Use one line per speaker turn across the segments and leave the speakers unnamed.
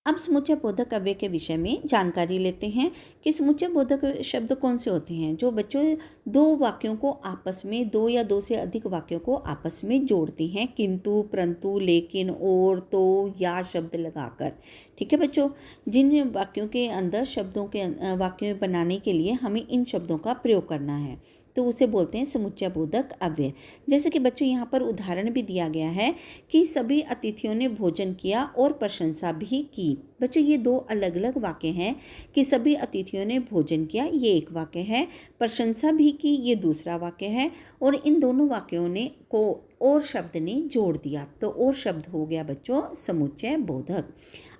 अब समुच्चय बोधक अव्यय के विषय में जानकारी लेते हैं कि समुच्चय बोधक शब्द कौन से होते हैं जो बच्चों दो वाक्यों को आपस में, दो या दो से अधिक वाक्यों को आपस में जोड़ते हैं किंतु, परंतु, लेकिन, और, तो, या शब्द लगाकर। ठीक है बच्चों, जिन वाक्यों के अंदर शब्दों के वाक्यों बनाने के लिए हमें इन शब्दों का प्रयोग करना है तो उसे बोलते हैं समुच्चय बोधक अव्यय। जैसे कि बच्चों यहाँ पर उदाहरण भी दिया गया है कि सभी अतिथियों ने भोजन किया और प्रशंसा भी की। बच्चों ये दो अलग अलग वाक्य हैं कि सभी अतिथियों ने भोजन किया, ये एक वाक्य है, प्रशंसा भी की, ये दूसरा वाक्य है, और इन दोनों वाक्यों ने को और शब्द ने जोड़ दिया तो और शब्द हो गया बच्चों समुच्चय बोधक।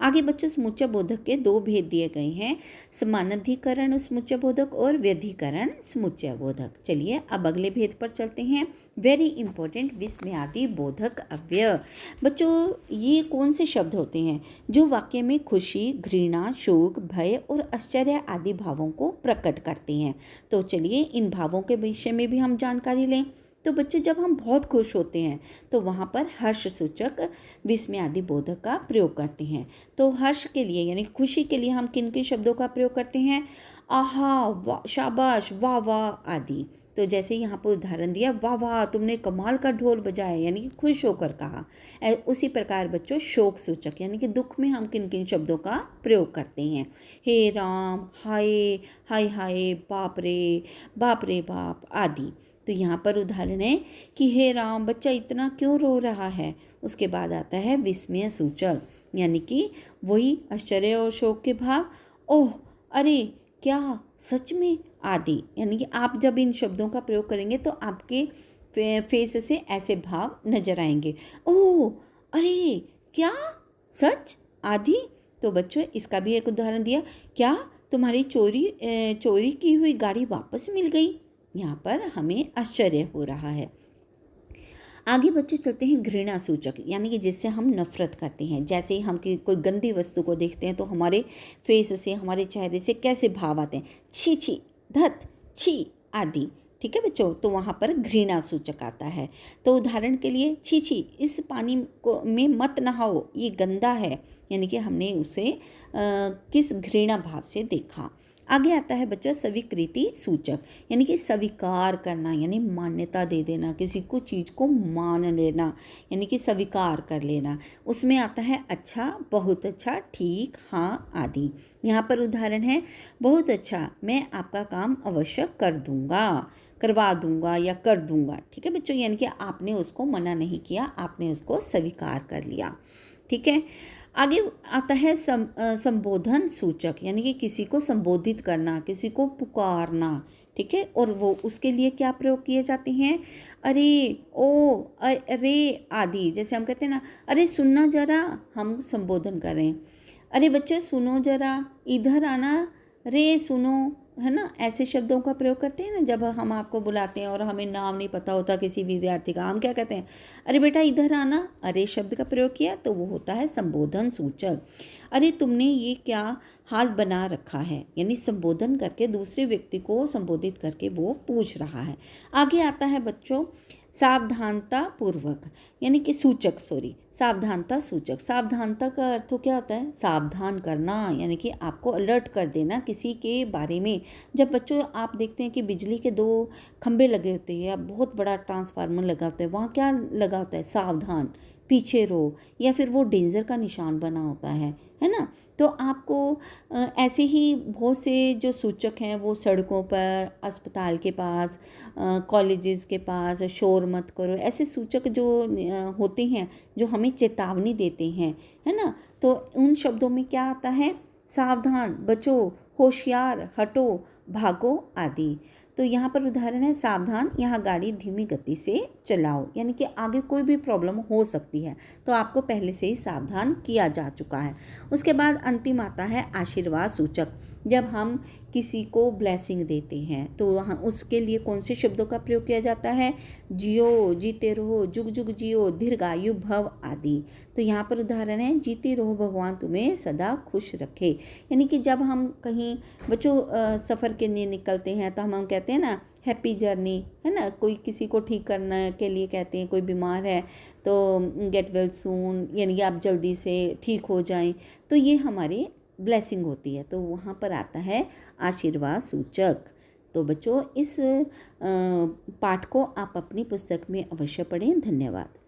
आगे बच्चों समुच्चय बोधक के दो भेद दिए गए हैं, समानाधिकरण समुच्चय बोधक और व्यधिकरण समुच्चय बोधक। चलिए अब अगले भेद पर चलते हैं। वेरी इंपॉर्टेंट विस्मयादि बोधक अव्यय। बच्चों ये कौन से शब्द होते हैं जो वाक्य में खुशी, घृणा, शोक, भय और आश्चर्य आदि भावों को प्रकट करते हैं। तो चलिए इन भावों के विषय में भी हम जानकारी लें। तो बच्चों जब हम बहुत खुश होते हैं तो वहाँ पर हर्ष सूचक विस्मयादि बोधक का प्रयोग करते हैं। तो हर्ष के लिए यानी खुशी के लिए हम किन किन शब्दों का प्रयोग करते हैं? आहा, वाह, शाबाश, वाह वाह आदि। तो जैसे यहाँ पर उदाहरण दिया, वाह वाह तुमने कमाल का ढोल बजाया, यानी कि खुश होकर कहा। उसी प्रकार बच्चों शोक सूचक यानी कि दुख में हम किन किन शब्दों का प्रयोग करते हैं? हे राम, हाय, हाय हाय, बाप रे बाप आदि। तो यहाँ पर उदाहरण है कि हे राम बच्चा इतना क्यों रो रहा है। उसके बाद आता है विस्मय सूचक यानी कि वही आश्चर्य और शोक के भाव, ओह, अरे, क्या, सच में आदि। यानी कि आप जब इन शब्दों का प्रयोग करेंगे तो आपके फेस से ऐसे भाव नजर आएंगे, ओह, अरे, क्या, सच आदि। तो बच्चों इसका भी एक उदाहरण दिया, क्या तुम्हारी चोरी की हुई गाड़ी वापस मिल गई। यहाँ पर हमें आश्चर्य हो रहा है। आगे बच्चे चलते हैं घृणा सूचक यानी कि जिससे हम नफरत करते हैं। जैसे ही हम कोई गंदी वस्तु को देखते हैं तो हमारे फेस से, हमारे चेहरे से कैसे भाव आते हैं? छी छी, धत, छी आदि। ठीक है बच्चों, तो वहाँ पर घृणा सूचक आता है। तो उदाहरण के लिए, छी छी इस पानी को में मत नहाओ, ये गंदा है, यानी कि हमने उसे किस घृणा भाव से देखा। आगे आता है बच्चा स्वीकृति सूचक यानी कि स्वीकार करना यानी मान्यता दे देना, किसी को चीज़ को मान लेना यानी कि स्वीकार कर लेना। उसमें आता है अच्छा, बहुत अच्छा, ठीक, हाँ आदि। यहाँ पर उदाहरण है, बहुत अच्छा, मैं आपका काम अवश्य कर दूंगा, करवा दूंगा या कर दूंगा। ठीक है बच्चों, यानी कि आपने उसको मना नहीं किया, आपने उसको स्वीकार कर लिया। ठीक है, आगे आता है संबोधन सूचक यानी कि किसी को संबोधित करना, किसी को पुकारना। ठीक है, और वो उसके लिए क्या प्रयोग किए जाते हैं? अरे, ओ, अरे आदि। जैसे हम कहते हैं ना, अरे सुनना जरा, हम संबोधन कर रहे हैं, अरे बच्चे सुनो जरा, इधर आना, रे सुनो, है ना। ऐसे शब्दों का प्रयोग करते हैं ना जब हम आपको बुलाते हैं और हमें नाम नहीं पता होता किसी विद्यार्थी का, हम क्या कहते हैं? अरे बेटा इधर आना। अरे शब्द का प्रयोग किया तो वो होता है संबोधन सूचक। अरे तुमने ये क्या हाल बना रखा है, यानी संबोधन करके दूसरे व्यक्ति को संबोधित करके वो पूछ रहा है। आगे आता है बच्चों सावधानता पूर्वक यानी कि सूचक, सावधानता सूचक। सावधानता का अर्थ तो क्या होता है? सावधान करना यानी कि आपको अलर्ट कर देना किसी के बारे में। जब बच्चों आप देखते हैं कि बिजली के दो खंभे लगे होते हैं या बहुत बड़ा ट्रांसफार्मर लगा होता है, वहाँ क्या लगा होता है? सावधान, पीछे रहो, या फिर वो डेंजर का निशान बना होता है ना। तो आपको ऐसे ही बहुत से जो सूचक हैं वो सड़कों पर, अस्पताल के पास, कॉलेजेस के पास, शोर मत करो, ऐसे सूचक जो होते हैं जो हमें चेतावनी देते हैं, है ना। तो उन शब्दों में क्या आता है? सावधान, बचो, होशियार, हटो, भागो आदि। तो यहाँ पर उदाहरण है, सावधान, यहाँ गाड़ी धीमी गति से चलाओ, यानी कि आगे कोई भी प्रॉब्लम हो सकती है तो आपको पहले से ही सावधान किया जा चुका है। उसके बाद अंतिम आता है आशीर्वाद सूचक। जब हम किसी को ब्लेसिंग देते हैं तो वहाँ उसके लिए कौन से शब्दों का प्रयोग किया जाता है? जियो, जीते रहो, जुग जुग जियो, दीर्घायु भव आदि। तो यहाँ पर उदाहरण है, जीते रहो, भगवान तुम्हें सदा खुश रखे। यानी कि जब हम कहीं बच्चों सफ़र के लिए निकलते हैं तो हम कहते हैं ना, हैप्पी जर्नी, है ना। कोई किसी को ठीक करने के लिए कहते हैं, कोई बीमार है तो गेट वेल सून, यानी कि आप जल्दी से ठीक हो जाएं, तो ये हमारी ब्लेसिंग होती है। तो वहाँ पर आता है आशीर्वाद सूचक। तो बच्चों, इस पाठ को आप अपनी पुस्तक में अवश्य पढ़ें। धन्यवाद।